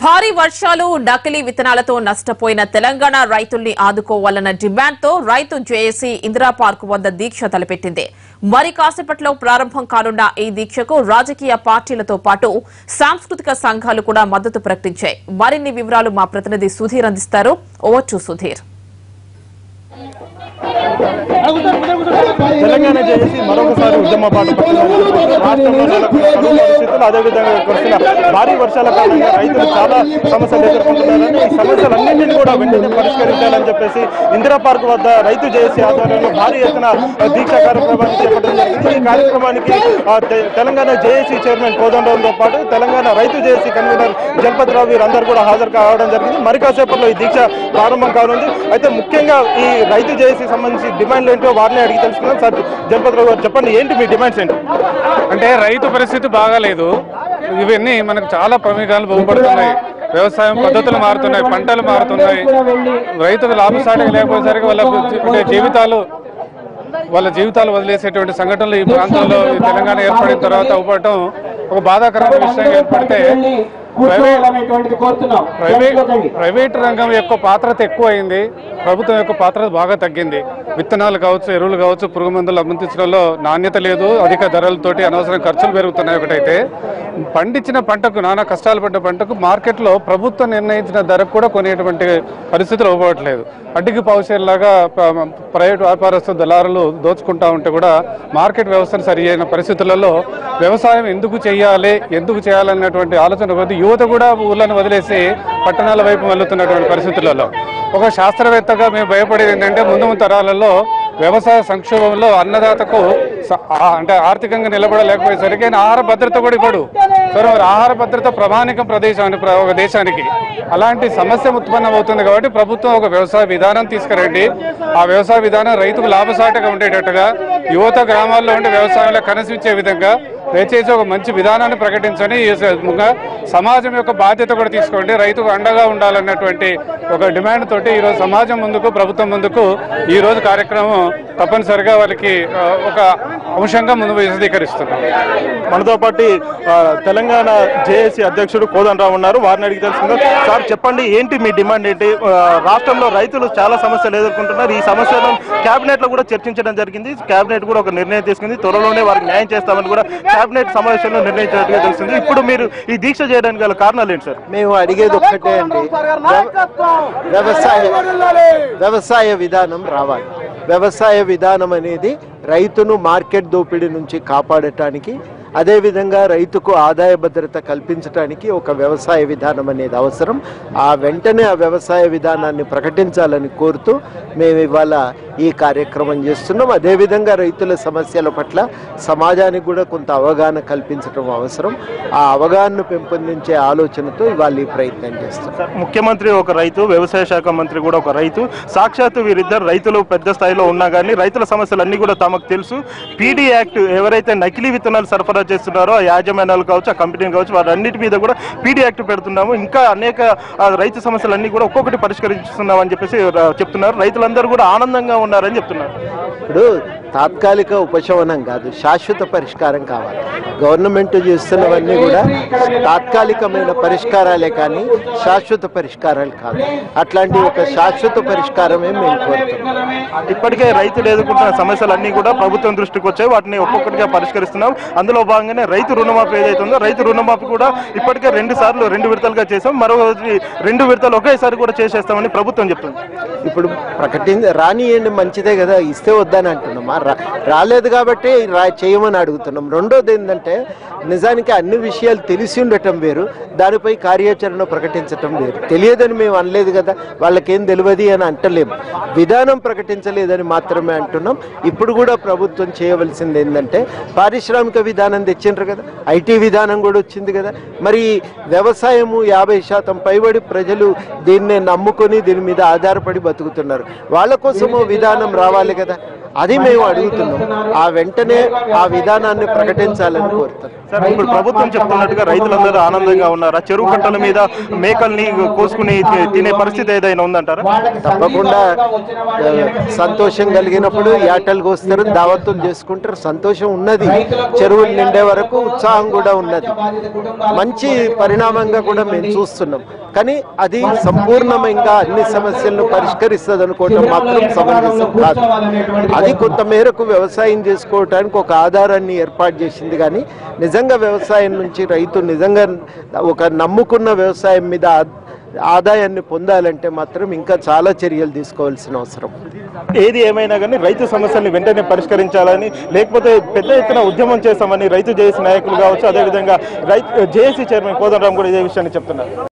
భారీ వర్షాలు నకిలీ విత్తనాలతో నష్టపోయిన తెలంగాణ రైతుల్ని ఆదుకోవాలన్న డిమాండ్తో రైతు జేఏసీ ఇందిరా పార్క్ వద్ద దీక్ష తలపెట్టింది. మరి కాసేపట్లో ప్రారంభం కానున్న ఈ దీక్షకు రాజకీయ పార్టీలతో పాటు సాంస్కృతిక సంఘాలు కూడా మద్దతు ప్రకటించాయి. మరిన్ని వివరాలు మా ప్రతినిధి సుధీర్ అందిస్తారు. Over to Sudheer. Telangana JAC మరొకసారి ఉద్యమ బాట రాష్ట్రంలో పరిస్థితులు అదేవిధంగా కురిసిన భారీ వర్షాల కారణంగా రైతులు చాలా సమస్యలు ఎదుర్కొంటున్నారని ఈ సమస్యలన్నింటినీ కూడా వెంటనే పరిష్కరించాలని చెప్పేసి ఇందిరా పార్క్ వద్ద రైతు జేఏసీ ఆధ్వర్యంలో భారీ ఎత్తున దీక్షా కార్యక్రమాన్ని చేపట్టడం జరిగింది. ఈ కార్యక్రమానికి తెలంగాణ జేఏసీ చైర్మన్ కోదండరావుతో పాటు తెలంగాణ రైతు జేఏసీ కన్వీనర్ జలపతిరావు వీరందరూ కూడా హాజరు కావడం జరిగింది. మరి కాసేపట్లో ఈ దీక్ష ప్రారంభం కానుంది. అయితే ముఖ్యంగా ఈ రైతు జేఏసీ సంబంధించి డిమాండ్లు ఏంటో వారిని అడిగి తెలుసుకుందాం. సార్ జలపతిరావు గారు చెప్పండి, ఏంటి మీ డిమాండ్స్ ఏంటి? అంటే రైతు పరిస్థితి బాగాలేదు. ఇవన్నీ మనకు చాలా ప్రమేయాలు బాగుపడుతున్నాయి. వ్యవసాయం పద్ధతులు మారుతున్నాయి, పంటలు మారుతున్నాయి. రైతుకు లాభసాటిగా లేకపోయేసరికి వాళ్ళ జీవితాలు వదిలేసేటువంటి సంఘటనలు ఈ ప్రాంతంలో తెలంగాణ ఏర్పడిన తర్వాత అవ్వటం ఒక బాధాకరమైన విషయంగా ఏర్పడితే ప్రైవేట్ రంగం యొక్క పాత్రత ఎక్కువ అయింది, ప్రభుత్వం యొక్క పాత్ర బాగా తగ్గింది. విత్తనాలు కావచ్చు, ఎరువులు కావచ్చు, పురుగు మందులు అందించడంలో నాణ్యత లేదు, అధిక ధరలతోటి అనవసరం ఖర్చులు పెరుగుతున్నాయి. ఒకటైతే పండించిన పంటకు, నానా కష్టాలు పడ్డ పంటకు మార్కెట్లో ప్రభుత్వం నిర్ణయించిన ధరకు కూడా కొనేటువంటి పరిస్థితులు ఇవ్వట్లేదు. అడ్డికి పావుషేర్లాగా ప్రైవేట్ వ్యాపారస్తు దళారులు దోచుకుంటా ఉంటే కూడా మార్కెట్ వ్యవస్థను సరి అయిన పరిస్థితులలో వ్యవసాయం ఎందుకు చేయాలన్నటువంటి ఆలోచన కొద్ది యువత కూడా ఊళ్ళను వదిలేసి పట్టణాల వైపు మళ్ళుతున్నటువంటి పరిస్థితులలో ఒక శాస్త్రవేత్తగా మేము భయపడేది ఏంటంటే ముందు తరాలలో వ్యవసాయ సంక్షోభంలో అన్నదాతకు అంటే ఆర్థికంగా నిలబడలేకపోయేసరికి ఆహార భద్రత కూడా ఇవ్వడు. సరే, మరి ఆహార భద్రత ప్రమాణికం ఒక దేశానికి అలాంటి సమస్య ఉత్పన్నం అవుతుంది. కాబట్టి ప్రభుత్వం ఒక వ్యవసాయ విధానం తీసుకురండి. ఆ వ్యవసాయ విధానం రైతుకు లాభసాటిగా ఉండేటట్టుగా, యువత గ్రామాల్లో ఉండి వ్యవసాయంలో కనసిచ్చే విధంగా దయచేసి ఒక మంచి విధానాన్ని ప్రకటించని సమాజం యొక్క బాధ్యత కూడా తీసుకోండి. రైతుకు అండగా ఉండాలన్నటువంటి ఒక డిమాండ్ తోటి ఈరోజు సమాజం ముందుకు, ప్రభుత్వం ముందుకు ఈరోజు కార్యక్రమం తప్పనిసరిగా వాళ్ళకి ఒక అంశంగా ముందు విశదీకరిస్తున్నాం. మనతో పాటు తెలంగాణ జేఏసీ అధ్యక్షుడు కోదండరావు ఉన్నారు. వారిని అడిగి తెలుసుకుందాం. సార్ చెప్పండి, ఏంటి మీ డిమాండ్ ఏంటి? రాష్ట్రంలో రైతులు చాలా సమస్యలు ఎదుర్కొంటున్నారు. ఈ సమస్యలను కేబినెట్ లో కూడా చర్చించడం జరిగింది. కేబినెట్ కూడా ఒక నిర్ణయం తీసుకుంది. త్వరలోనే వారికి న్యాయం చేస్తామని కూడా కేబినెట్ సమావేశంలో నిర్ణయించినట్టుగా తెలుస్తుంది. ఇప్పుడు మీరు ఈ దీక్ష చేయడానికి గల కారణాలు ఏంటి సార్? మేము అడిగేది ఒక్కటే అండి, వ్యవసాయ విధానం రావాలి. వ్యవసాయ విధానం అనేది రైతును మార్కెట్ దోపిడీ నుంచి కాపాడటానికి, అదేవిధంగా రైతుకు ఆదాయ భద్రత కల్పించడానికి ఒక వ్యవసాయ విధానం అనేది అవసరం. వెంటనే ఆ వ్యవసాయ విధానాన్ని ప్రకటించాలని కోరుతూ మేము ఇవాళ ఈ కార్యక్రమం చేస్తున్నాం. అదేవిధంగా రైతుల సమస్యల పట్ల సమాజానికి కూడా కొంత అవగాహన కల్పించడం అవసరం. ఆ అవగాహనను పెంపొందించే ఆలోచనతో ఇవాళ ఈ ప్రయత్నం చేస్తాం. ముఖ్యమంత్రి ఒక రైతు, వ్యవసాయ శాఖ మంత్రి కూడా ఒక రైతు. సాక్షాత్తు వీరిద్దరు రైతులు పెద్ద స్థాయిలో ఉన్నా కానీ రైతుల సమస్యలన్నీ కూడా తమకు తెలుసు. పీడీ యాక్ట్ ఎవరైతే నకిలీ విత్తనాలు సరఫరా చేస్తున్నారో ఆ యాజమాన్యాలు కావచ్చు, ఆ కంపెనీలు కావచ్చు, వారన్నిటి మీద కూడా పీడీ యాక్ట్ పెడుతున్నాము. ఇంకా అనేక రైతు సమస్యలన్నీ కూడా ఒక్కొక్కటి పరిష్కరిస్తున్నామని చెప్పేసి చెప్తున్నారు. రైతులందరూ కూడా ఆనందంగా ఉన్నారని చెప్తున్నారు. ఇప్పుడు తాత్కాలిక ఉపశమనం కాదు, శాశ్వత పరిష్కారం కావాలి. గవర్నమెంట్ చేస్తున్నవన్నీ కూడా తాత్కాలికమైన పరిష్కారాలే కానీ శాశ్వత పరిష్కారాలు కాదు. అట్లాంటి ఒక శాశ్వత పరిష్కారమే మేము కోరుతున్నాం. ఇప్పటికే రైతులు ఎదుర్కొంటున్న సమస్యలన్నీ కూడా ప్రభుత్వం దృష్టికి వచ్చాయి. వాటిని ఒక్కొక్కటిగా పరిష్కరిస్తున్నాం. అందులో భాగంగానే రైతు రుణమాఫీ ఏదైతుందో రైతు రుణమాఫీ కూడా ఇప్పటికే 2 విడతలుగా చేసాం. మరో 2 విడతలు ఒకేసారి కూడా చేసేస్తామని ప్రభుత్వం చెప్తుంది. ఇప్పుడు రానియండి, మంచిదే కదా, ఇస్తే వద్దని అంటున్నాం. రాలేదు కాబట్టి చేయమని అడుగుతున్నాం. రెండోది ఏంటంటే, నిజానికి అన్ని విషయాలు తెలిసి ఉండటం వేరు, దానిపై కార్యాచరణ ప్రకటించటం వేరు. తెలియదని మేము అనలేదు కదా, వాళ్ళకేం తెలియదు అని అంటలేము. విధానం ప్రకటించలేదని మాత్రమే అంటున్నాం. ఇప్పుడు కూడా ప్రభుత్వం చేయవలసింది ఏంటంటే, పారిశ్రామిక విధానం తెచ్చిండ్రు కదా, ఐటీ విధానం కూడా వచ్చింది కదా. మరి వ్యవసాయము 50% పైబడి ప్రజలు దీన్నే నమ్ముకొని దీని మీద ఆధారపడి బతుకుతున్నారు. వాళ్ళ కోసము విధానం రావాలి కదా. అది మేము అడుగుతున్నాం. ఆ వెంటనే ఆ విధానాన్ని ప్రకటించాలని కోరుతున్నాం. సార్, ఇప్పుడు ప్రభుత్వం చెప్తున్నట్టుగా రైతులందరూ ఆనందంగా ఉన్నారా? చెరువు కట్టల మీద మేకల్ని కోసుకుని తినే పరిస్థితి ఏదైనా ఉందంటారా? తప్పకుండా సంతోషం కలిగినప్పుడు యాటలు కోస్తారు, దావత్తులు చేసుకుంటారు. సంతోషం ఉన్నది, చెరువులు నిండే వరకు ఉత్సాహం కూడా ఉన్నది. మంచి పరిణామంగా కూడా మేము చూస్తున్నాం. కానీ అది సంపూర్ణంగా అన్ని సమస్యలను పరిష్కరిస్తుంది అనుకోవటం మాత్రం సమంజసం కాదు. అది కొంత మేరకు వ్యవసాయం చేసుకోవటానికి ఒక ఆధారాన్ని ఏర్పాటు చేసింది. కానీ నిజంగా వ్యవసాయం నుంచి రైతు నిజంగా ఒక నమ్ముకున్న వ్యవసాయం మీద ఆదాయాన్ని పొందాలంటే మాత్రం ఇంకా చాలా చర్యలు తీసుకోవాల్సిన అవసరం. ఏది ఏమైనా కానీ రైతు సమస్యల్ని వెంటనే పరిష్కరించాలని, లేకపోతే పెద్ద ఎత్తున ఉద్యమం చేస్తామని రైతు జేఏసీ నాయకులు కావచ్చు, అదేవిధంగా జేఏసీ చైర్మన్ కోదండరాం కూడా ఇదే విషయాన్ని చెప్తున్నారు.